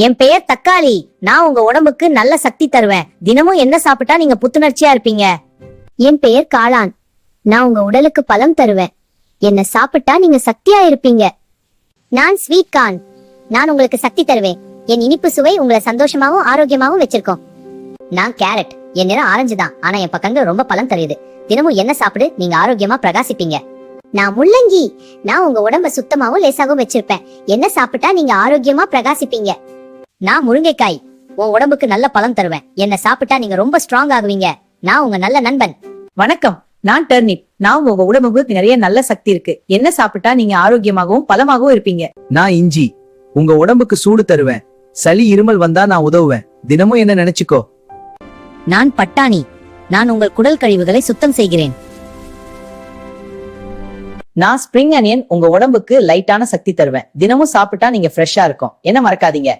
என் பெயர் தக்காளி. நான் உங்க உடம்புக்கு நல்ல சக்தி தருவேன். தினமும் என்ன சாப்பிட்டா நீங்க புத்துணர்ச்சியா இருப்பீங்க? என் பெயர் காளான். நான் உங்க உடலுக்கு பலம் தருவேன். என்ன சாப்பிட்டா நீங்க சக்தியா இருப்பீங்க. நான் ஸ்வீட் கார்ன். நான் உங்களுக்கு சக்தி தருவேன். என் இனிப்பு சுவை உங்களை சந்தோஷமாவும் ஆரோக்கியமாவும் வச்சிருக்கோம். நான் கேரட். என் நிறம் ஆரஞ்சு தான், ஆனா என் பக்கங்கள் ரொம்ப பலம் தருது. தினமும் என்ன சாப்பிடு நீங்க ஆரோக்கியமா பிரகாசிப்பீங்க. நான் முள்ளங்கி. நான் உங்க உடம்ப சுத்தமாவும் லேசாகவும் வச்சிருப்பேன். என்ன சாப்பிட்டா நீங்க ஆரோக்கியமா பிரகாசிப்பீங்க. நான் முருங்கைக்காய். உன் உடம்புக்கு நல்ல பலம் தருவேன். என்ன சாப்பிட்டா நீங்க ரொம்ப ஸ்ட்ராங் ஆகுவீங்க. நான் உங்க நல்ல நண்பன். வணக்கம், நான் டர்னிப். நான் உங்க உடம்புக்கு நிறைய நல்ல சக்தி இருக்கு. என்ன சாப்பிட்டா நீங்க ஆரோக்கியமாகவும் பலமாகவும் இருப்பீங்க. நான் இஞ்சி. உங்க உடம்புக்கு சூடு தருவேன். சளி இருமல் வந்தா நான் உதவுவேன். தினமும் என்ன நினைச்சுக்கோ. நான் பட்டாணி. நான் உங்கள் குடல் கழிவுகளை சுத்தம் செய்கிறேன். நான் ஸ்பிரிங் அனியன். உங்க உடம்புக்கு லைட்டான சக்தி தருவேன். தினமும் சாப்பிட்டா நீங்க ஃப்ரெஷ்ஷா இருக்கும். என்ன மறக்காதீங்க.